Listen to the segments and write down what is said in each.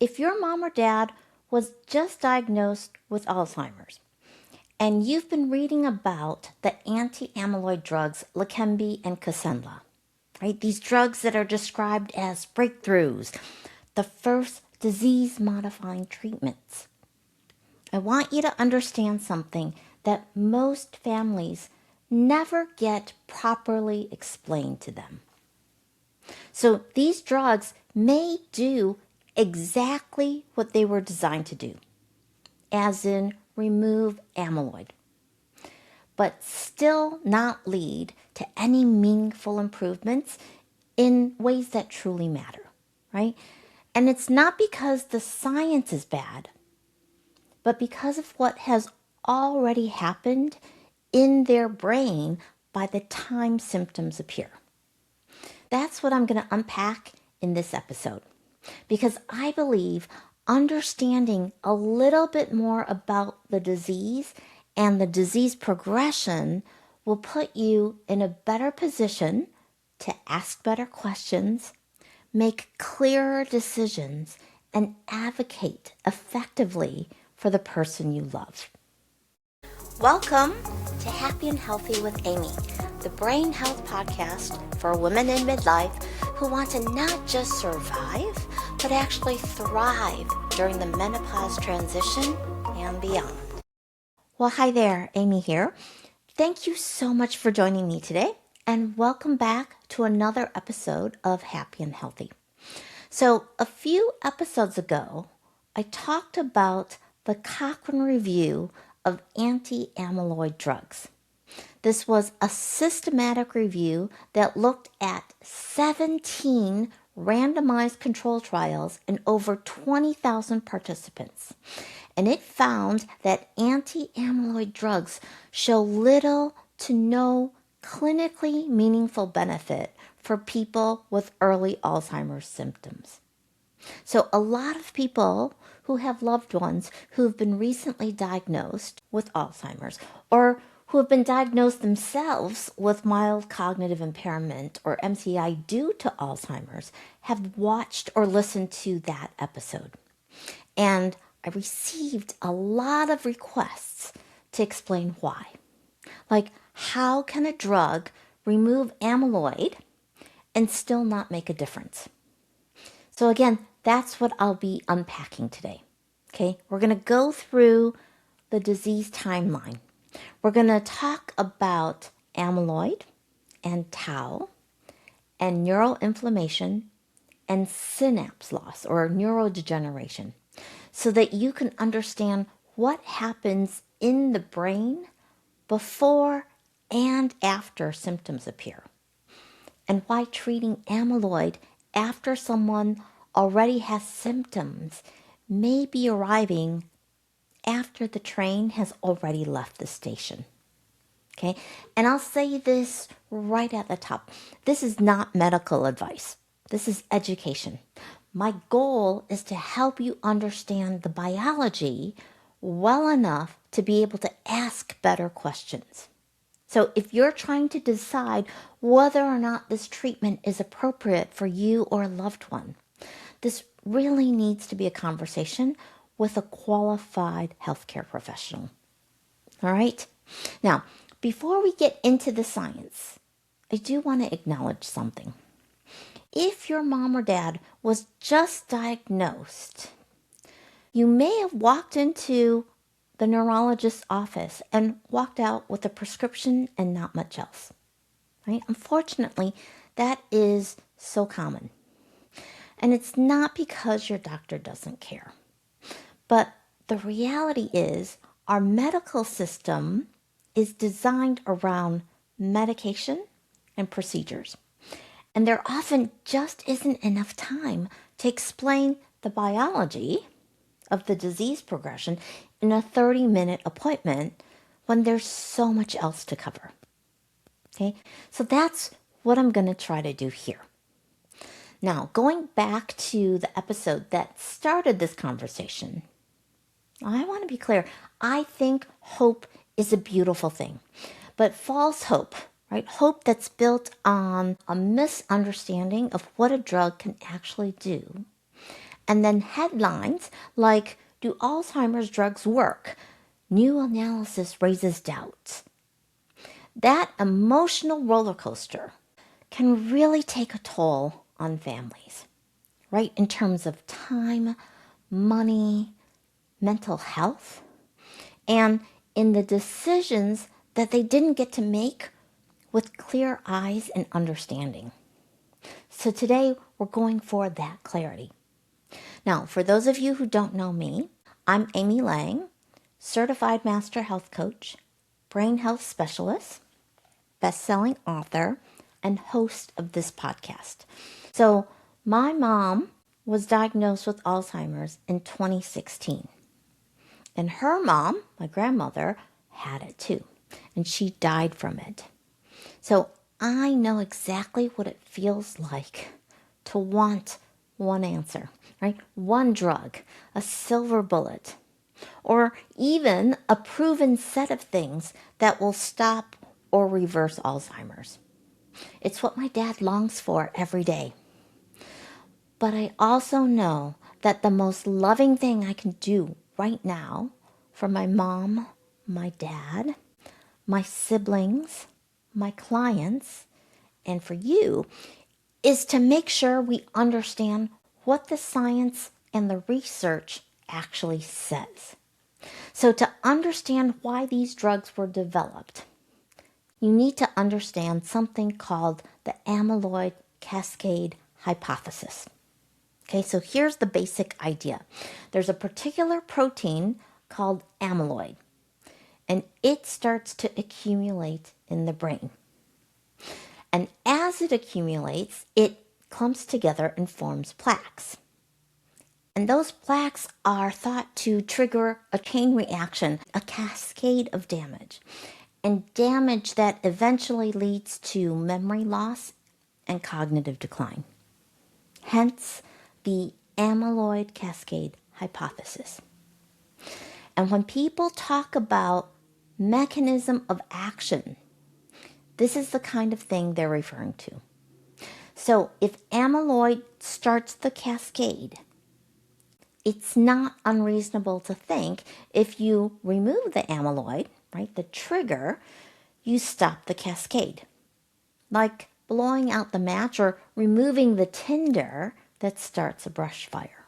if your mom or dad was just diagnosed with Alzheimer's and you've been reading about the anti-amyloid drugs Leqembi and Kisunla, right? These drugs that are described as breakthroughs, the first disease-modifying treatments. I want you to understand something that most families never get properly explained to them. So these drugs may do exactly what they were designed to do, as in remove amyloid, but still not lead to any meaningful improvements in ways that truly matter, right? And it's not because the science is bad, but because of what has already happened in their brain by the time symptoms appear. That's what I'm going to unpack in this episode, because I believe understanding a little bit more about the disease and the disease progression will put you in a better position to ask better questions, make clearer decisions, and advocate effectively for the person you love. Welcome to Happy and Healthy with Amy, the brain health podcast for women in midlife who want to not just survive, but actually thrive during the menopause transition and beyond. Well, hi there, Amy here. Thank you so much for joining me today, and welcome back to another episode of Happy and Healthy. So a few episodes ago, I talked about the Cochrane review of anti-amyloid drugs. This was a systematic review that looked at 17 randomized control trials in over 20,000 participants. And it found that anti-amyloid drugs show little to no clinically meaningful benefit for people with early Alzheimer's symptoms. So a lot of people who have loved ones who have been recently diagnosed with Alzheimer's or who have been diagnosed themselves with mild cognitive impairment or MCI due to Alzheimer's have watched or listened to that episode. And I received a lot of requests to explain why. Like, how can a drug remove amyloid and still not make a difference? So again, that's what I'll be unpacking today. Okay, we're going to go through the disease timeline. We're going to talk about amyloid and tau and neuroinflammation and synapse loss or neurodegeneration so that you can understand what happens in the brain before and after symptoms appear, and why treating amyloid after someone already has symptoms may be arriving after the train has already left the station. Okay, and I'll say this right at the top. This is not medical advice. This is education. My goal is to help you understand the biology well enough to be able to ask better questions. So if you're trying to decide whether or not this treatment is appropriate for you or a loved one, this really needs to be a conversation with a qualified healthcare professional. All right? Now, before we get into the science, I do want to acknowledge something. If your mom or dad was just diagnosed, you may have walked into the neurologist's office and walked out with a prescription and not much else, right? Unfortunately, that is so common. And it's not because your doctor doesn't care. But the reality is our medical system is designed around medication and procedures. And there often just isn't enough time to explain the biology of the disease progression in a 30-minute appointment when there's so much else to cover. Okay, so that's what I'm going to try to do here. Now, going back to the episode that started this conversation, I want to be clear. I think hope is a beautiful thing, but false hope, right? Hope that's built on a misunderstanding of what a drug can actually do And then headlines like, "Do Alzheimer's drugs work? New analysis raises doubts." That emotional roller coaster can really take a toll on families, right? In terms of time, money, mental health, and in the decisions that they didn't get to make with clear eyes and understanding. So today we're going for that clarity. Now, for those of you who don't know me, I'm Amy Lang, certified master health coach, brain health specialist, best-selling author, and host of this podcast. So my mom was diagnosed with Alzheimer's in 2016. And her mom, my grandmother, had it too. And she died from it. So I know exactly what it feels like to want one answer, right? One drug, a silver bullet, or even a proven set of things that will stop or reverse Alzheimer's. It's what my dad longs for every day. But I also know that the most loving thing I can do right now for my mom, my dad, my siblings, my clients, and for you is to make sure we understand what the science and the research actually says. So to understand why these drugs were developed, you need to understand something called the amyloid cascade hypothesis. Okay, so here's the basic idea. There's a particular protein called amyloid, and it starts to accumulate in the brain. And as it accumulates, it clumps together and forms plaques. And those plaques are thought to trigger a chain reaction, a cascade of damage, and damage that eventually leads to memory loss and cognitive decline. Hence, the amyloid cascade hypothesis. And when people talk about mechanism of action, this is the kind of thing they're referring to. So if amyloid starts the cascade, it's not unreasonable to think if you remove the amyloid, right, the trigger, you stop the cascade. Like blowing out the match or removing the tinder that starts a brush fire.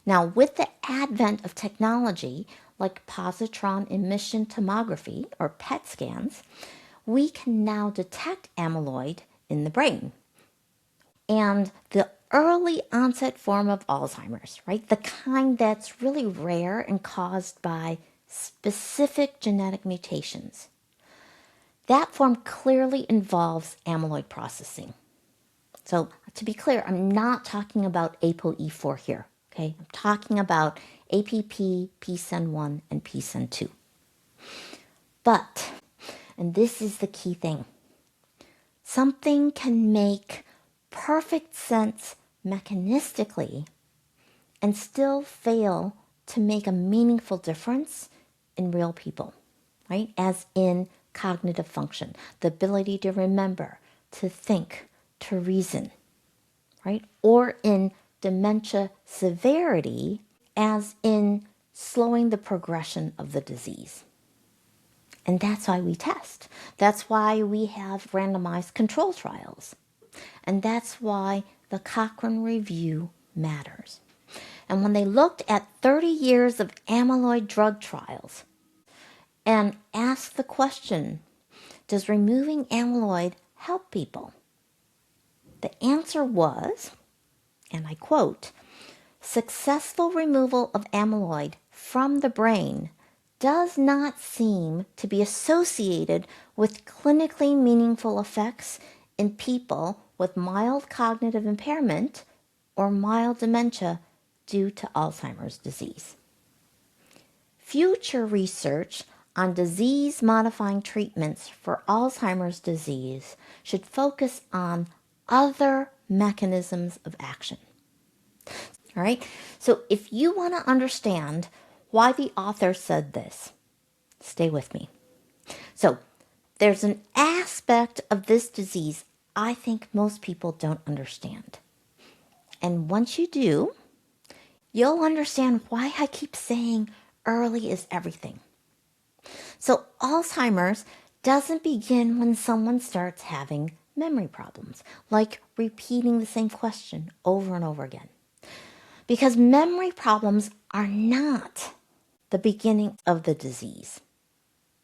Now, with the advent of technology like positron emission tomography or PET scans, we can now detect amyloid in the brain. And the early onset form of Alzheimer's, right? The kind that's really rare and caused by specific genetic mutations. That form clearly involves amyloid processing. So to be clear, I'm not talking about ApoE4 here, okay? I'm talking about APP, PSEN1, and PSEN2. But, and this is the key thing, something can make perfect sense mechanistically and still fail to make a meaningful difference in real people, right? As in cognitive function, the ability to remember, to think, to reason, right? Or in dementia severity, as in slowing the progression of the disease. And that's why we test. That's why we have randomized control trials. And that's why the Cochrane review matters. And when they looked at 30 years of amyloid drug trials and asked the question, does removing amyloid help people? The answer was, and I quote, "Successful removal of amyloid from the brain does not seem to be associated with clinically meaningful effects in people with mild cognitive impairment or mild dementia due to Alzheimer's disease." Future research on disease-modifying treatments for Alzheimer's disease should focus on other mechanisms of action. All right, so if you want to understand why the author said this, stay with me. So there's an aspect of this disease I think most people don't understand. And once you do, you'll understand why I keep saying early is everything. So Alzheimer's doesn't begin when someone starts having memory problems, like repeating the same question over and over again. Because memory problems are not the beginning of the disease.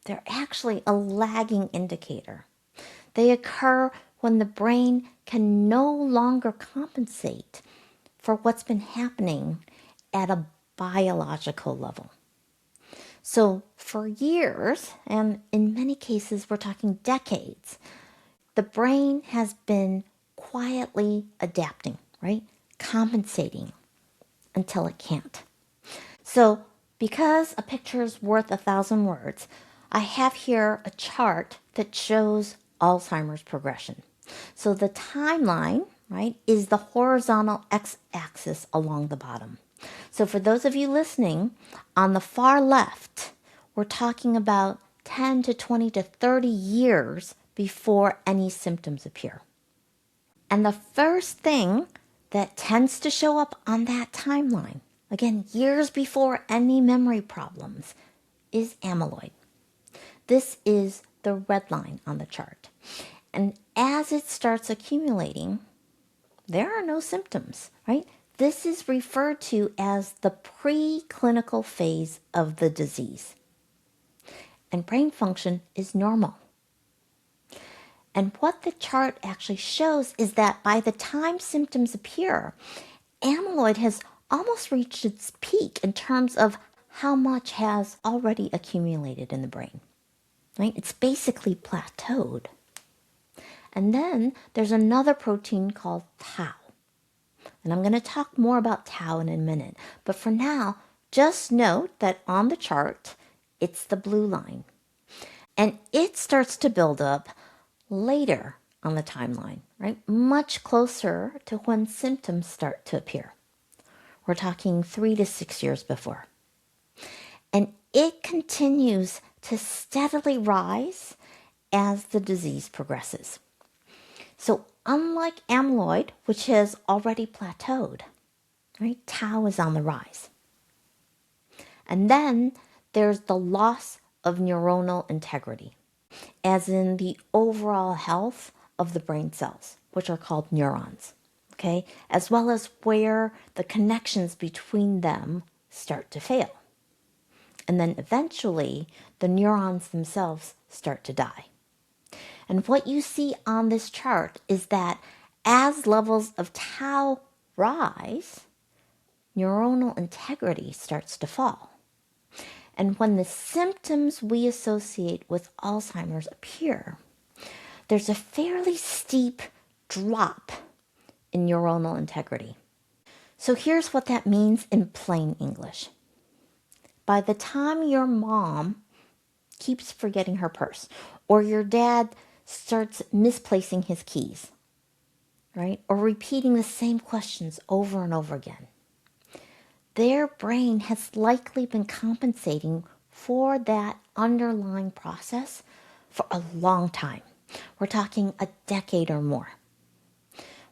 They're actually a lagging indicator. They occur when the brain can no longer compensate for what's been happening at a biological level. So for years, and in many cases we're talking decades, the brain has been quietly adapting, right? Compensating until it can't. So because a picture is worth 1,000 words, I have here a chart that shows Alzheimer's progression. So the timeline, right, is the horizontal x-axis along the bottom. So for those of you listening, on the far left, we're talking about 10 to 20 to 30 years before any symptoms appear. And the first thing that tends to show up on that timeline, again, years before any memory problems, is amyloid. This is the red line on the chart. And as it starts accumulating, there are no symptoms, right? This is referred to as the preclinical phase of the disease. And brain function is normal. And what the chart actually shows is that by the time symptoms appear, amyloid has almost reached its peak in terms of how much has already accumulated in the brain. Right? It's basically plateaued. And then there's another protein called tau. And I'm going to talk more about tau in a minute. But for now, just note that on the chart, it's the blue line. And it starts to build up later on the timeline, right? Much closer to when symptoms start to appear. We're talking 3 to 6 years before. And it continues to steadily rise as the disease progresses. So unlike amyloid, which has already plateaued, right, tau is on the rise. And then there's the loss of neuronal integrity, as in the overall health of the brain cells, which are called neurons, okay, as well as where the connections between them start to fail. And then eventually, the neurons themselves start to die. And what you see on this chart is that as levels of tau rise, neuronal integrity starts to fall. And when the symptoms we associate with Alzheimer's appear, there's a fairly steep drop in neuronal integrity. So here's what that means in plain English. By the time your mom keeps forgetting her purse, or your dad starts misplacing his keys, right? Or repeating the same questions over and over again, their brain has likely been compensating for that underlying process for a long time. We're talking a decade or more,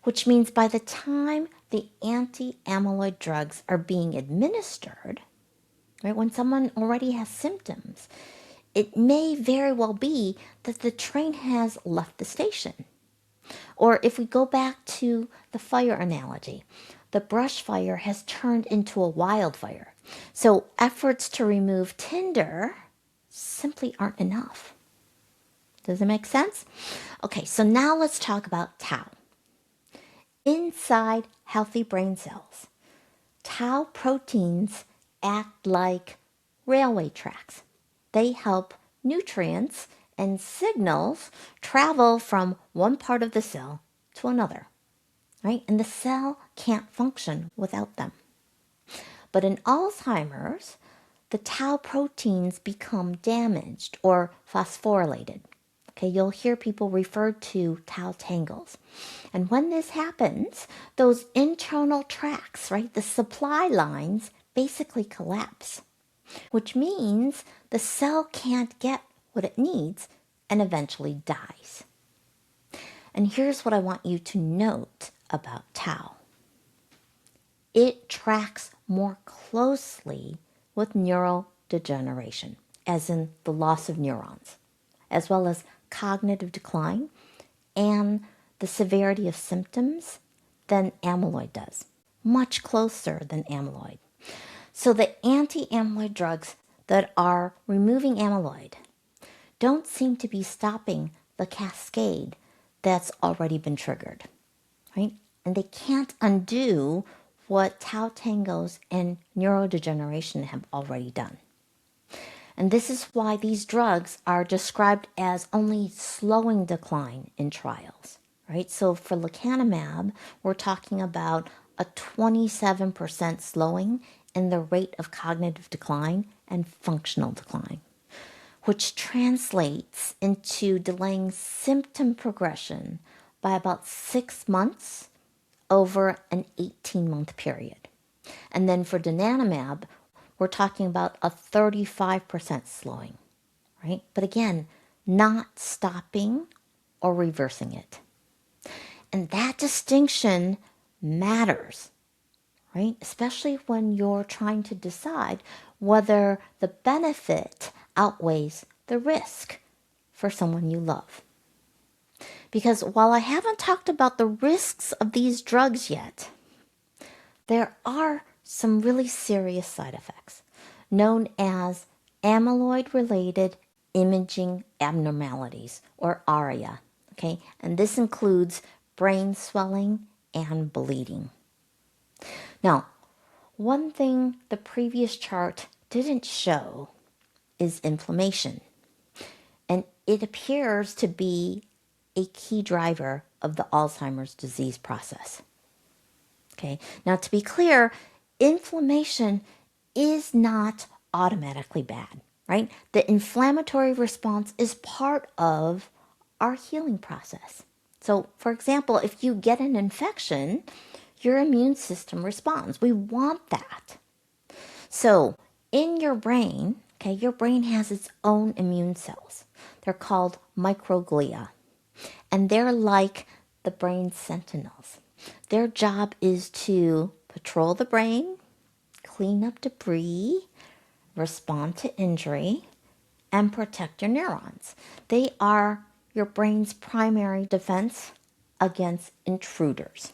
which means by the time the anti-amyloid drugs are being administered, right, when someone already has symptoms, it may very well be that the train has left the station. Or if we go back to the fire analogy, the brush fire has turned into a wildfire. So efforts to remove tinder simply aren't enough. Does it make sense? Okay, so now let's talk about tau. Inside healthy brain cells, tau proteins act like railway tracks. They help nutrients and signals travel from one part of the cell to another, right? And the cell can't function without them. But in Alzheimer's, the tau proteins become damaged or phosphorylated. Okay, you'll hear people refer to tau tangles. And when this happens, those internal tracks, right, the supply lines basically collapse, which means the cell can't get what it needs and eventually dies. And here's what I want you to note about tau. it tracks more closely with neurodegeneration, as in the loss of neurons, as well as cognitive decline and the severity of symptoms than amyloid does, much closer than amyloid. So the anti-amyloid drugs that are removing amyloid don't seem to be stopping the cascade that's already been triggered, right? And they can't undo what tau tangos and neurodegeneration have already done. And this is why these drugs are described as only slowing decline in trials, right? So for lecanemab, we're talking about a 27% slowing in the rate of cognitive decline and functional decline, which translates into delaying symptom progression by about 6 months over an 18-month period. And then for donanemab, we're talking about a 35% slowing, right? But again, not stopping or reversing it. And that distinction matters, right? Especially when you're trying to decide whether the benefit outweighs the risk for someone you love. Because while I haven't talked about the risks of these drugs yet, there are some really serious side effects known as amyloid-related imaging abnormalities, or ARIA, okay? And this includes brain swelling and bleeding. Now, one thing the previous chart didn't show is inflammation. And it appears to be a key driver of the Alzheimer's disease process. Okay, now to be clear, inflammation is not automatically bad, right? The inflammatory response is part of our healing process. So, for example, if you get an infection, your immune system responds. We want that. So, in your brain, okay, your brain has its own immune cells. They're called microglia, and they're like the brain sentinels. Their job is to patrol the brain, clean up debris, respond to injury, and protect your neurons. They are your brain's primary defense against intruders,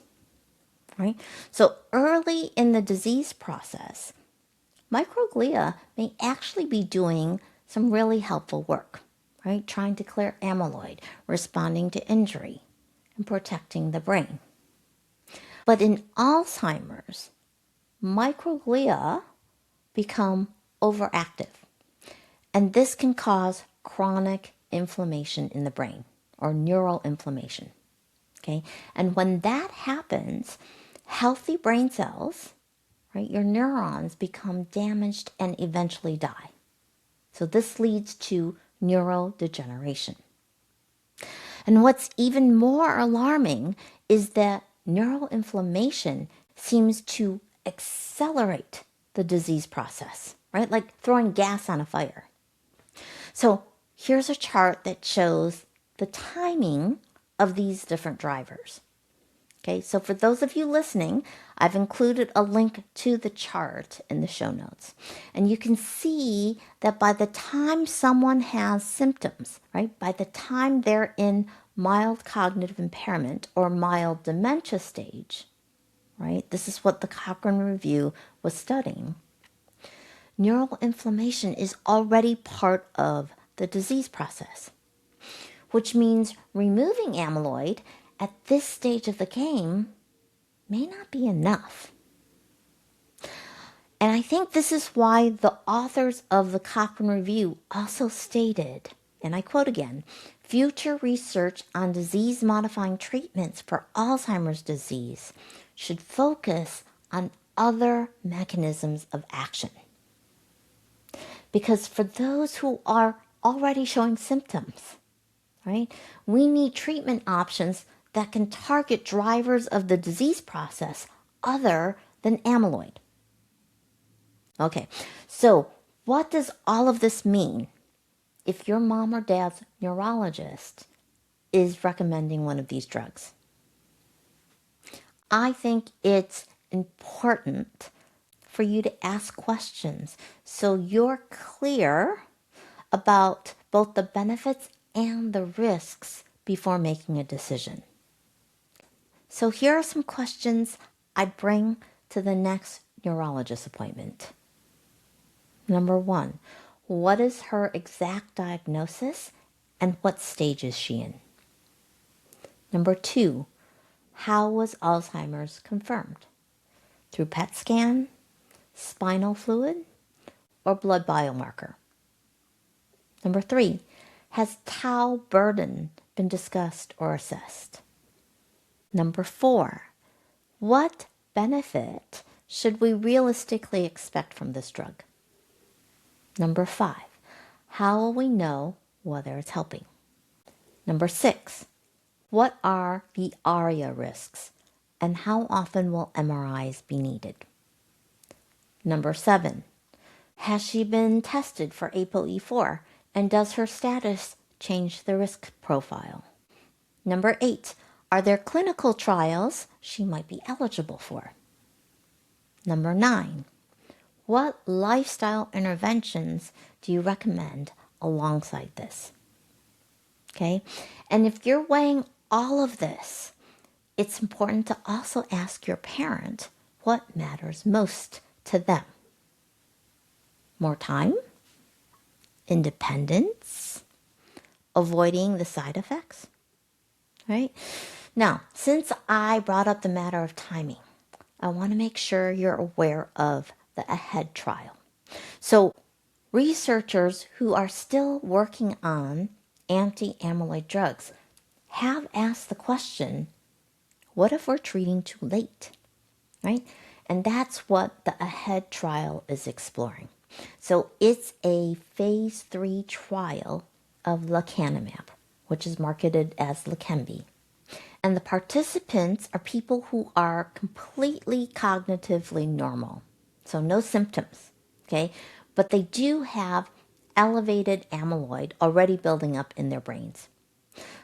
right? So early in the disease process, microglia may actually be doing some really helpful work, right? Trying to clear amyloid, responding to injury, and protecting the brain. But in Alzheimer's, microglia become overactive, and this can cause chronic inflammation in the brain, or neuroinflammation, okay? And when that happens, healthy brain cells, right, your neurons become damaged and eventually die. So this leads to neurodegeneration. And what's even more alarming is that neuroinflammation seems to accelerate the disease process, right? Like throwing gas on a fire. So here's a chart that shows the timing of these different drivers. Okay, so for those of you listening, I've included a link to the chart in the show notes. And you can see that by the time someone has symptoms, right, by the time they're in mild cognitive impairment or mild dementia stage, right, this is what the Cochrane review was studying, neural inflammation is already part of the disease process, which means removing amyloid at this stage of the game may not be enough. And I think this is why the authors of the Cochrane Review also stated, and I quote again, future research on disease-modifying treatments for Alzheimer's disease should focus on other mechanisms of action. Because for those who are already showing symptoms, right, we need treatment options that can target drivers of the disease process other than amyloid. Okay, so what does all of this mean if your mom or dad's neurologist is recommending one of these drugs? I think it's important for you to ask questions so you're clear about both the benefits and the risks before making a decision. So here are some questions I'd bring to the next neurologist appointment. Number 1, what is her exact diagnosis and what stage is she in? Number 2, how was Alzheimer's confirmed? Through PET scan, spinal fluid, or blood biomarker? Number 3, has tau burden been discussed or assessed? Number 4, what benefit should we realistically expect from this drug? Number 5, how will we know whether it's helping? Number 6, what are the ARIA risks and how often will MRIs be needed? Number 7, has she been tested for ApoE4 and does her status change the risk profile? Number 8, are there clinical trials she might be eligible for? Number 9, what lifestyle interventions do you recommend alongside this? Okay, and if you're weighing all of this, it's important to also ask your parent what matters most to them. More time? Independence? Avoiding the side effects? Right? Now, since I brought up the matter of timing, I want to make sure you're aware of the AHEAD trial. So, researchers who are still working on anti-amyloid drugs have asked the question, what if we're treating too late? Right? And that's what the AHEAD trial is exploring. So it's a phase 3 trial of lecanemab, which is marketed as Leqembi. And the participants are people who are completely cognitively normal. So no symptoms, okay? But they do have elevated amyloid already building up in their brains.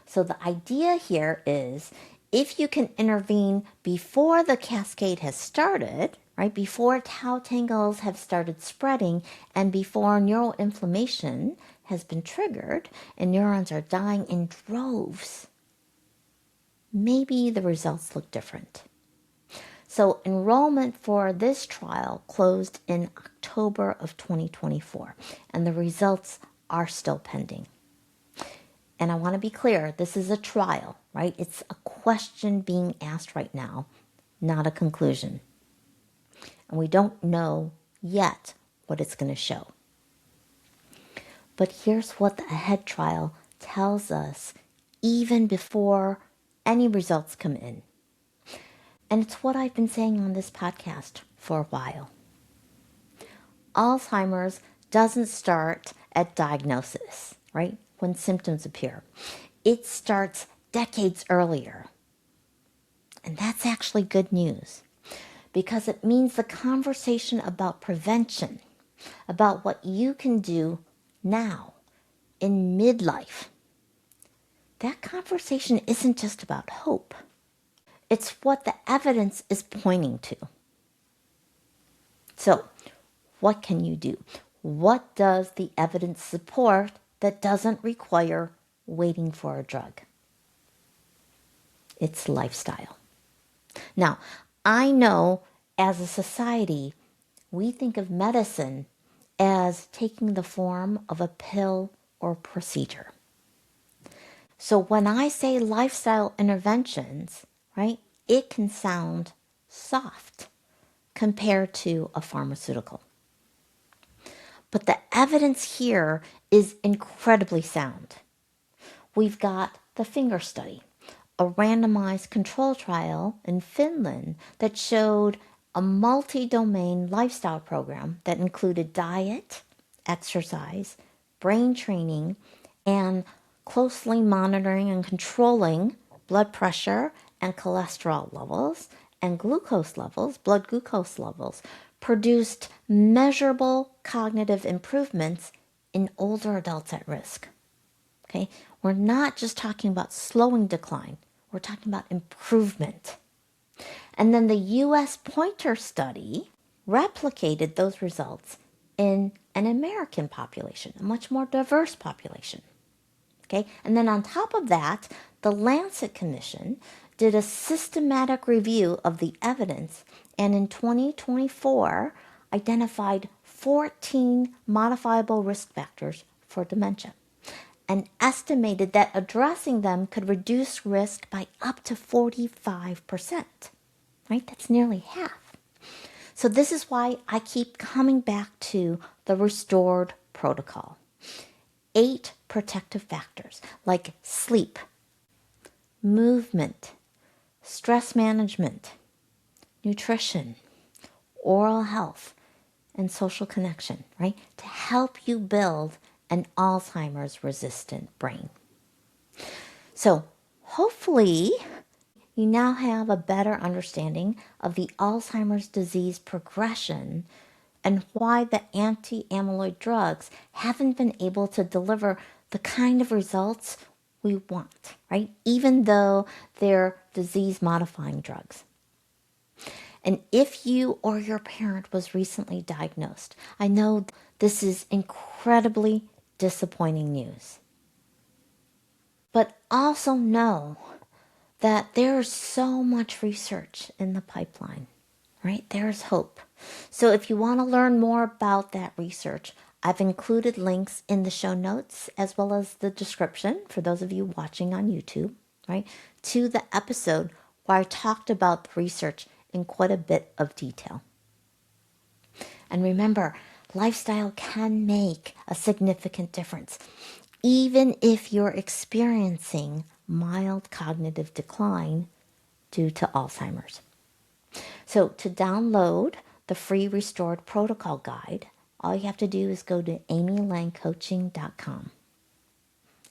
So the idea here is if you can intervene before the cascade has started, right, before tau tangles have started spreading and before neuroinflammation has been triggered and neurons are dying in droves, maybe the results look different. So enrollment for this trial closed in October of 2024, and the results are still pending. And I want to be clear, this is a trial, right? It's a question being asked right now, not a conclusion. And we don't know yet what it's going to show. But here's what the AHEAD trial tells us even before any results come in. And it's what I've been saying on this podcast for a while. Alzheimer's doesn't start at diagnosis, right? When symptoms appear. It starts decades earlier. And that's actually good news because it means the conversation about prevention, about what you can do now in midlife, that conversation isn't just about hope. It's what the evidence is pointing to. So, what can you do? What does the evidence support that doesn't require waiting for a drug? It's lifestyle. Now, I know as a society, we think of medicine as taking the form of a pill or procedure. So when I say lifestyle interventions, right, it can sound soft compared to a pharmaceutical. But the evidence here is incredibly sound. We've got the finger study, a randomized control trial in Finland that showed a multi-domain lifestyle program that included diet, exercise, brain training, and closely monitoring and controlling blood pressure and cholesterol levels and glucose levels, blood glucose levels, produced measurable cognitive improvements in older adults at risk. Okay, we're not just talking about slowing decline, we're talking about improvement. And then the US Pointer study replicated those results in an American population, a much more diverse population. Okay, and then on top of that, the Lancet Commission did a systematic review of the evidence and in 2024 identified 14 modifiable risk factors for dementia and estimated that addressing them could reduce risk by up to 45%. Right? That's nearly half. So this is why I keep coming back to the restored protocol. 8 protective factors like sleep, movement, stress management, nutrition, oral health, and social connection, right? To help you build an Alzheimer's resistant brain. So hopefully you now have a better understanding of the Alzheimer's disease progression and why the anti-amyloid drugs haven't been able to deliver the kind of results we want, right? Even though they're disease-modifying drugs. And if you or your parent was recently diagnosed, I know this is incredibly disappointing news. But also know that there's so much research in the pipeline, right? There's hope. So if you want to learn more about that research, I've included links in the show notes as well as the description for those of you watching on YouTube, right? To the episode where I talked about the research in quite a bit of detail. And remember, lifestyle can make a significant difference, even if you're experiencing mild cognitive decline due to Alzheimer's. So to download the free Restored Protocol Guide, all you have to do is go to amylangcoaching.com.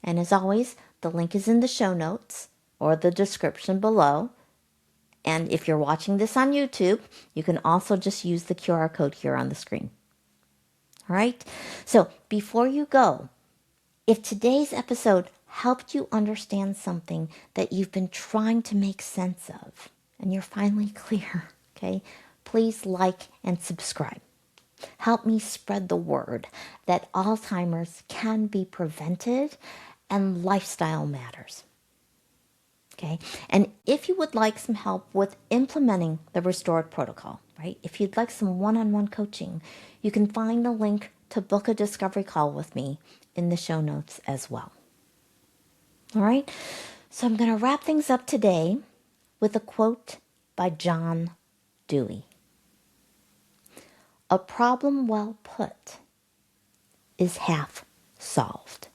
And as always, the link is in the show notes or the description below. And if you're watching this on YouTube, you can also just use the QR code here on the screen. All right? So before you go, if today's episode helped you understand something that you've been trying to make sense of, and you're finally clear, okay, please like and subscribe. Help me spread the word that Alzheimer's can be prevented and lifestyle matters. Okay, and if you would like some help with implementing the Restored Protocol, right? If you'd like some one-on-one coaching, you can find the link to book a discovery call with me in the show notes as well. All right, so I'm going to wrap things up today with a quote by John Dewey. A problem well put is half solved.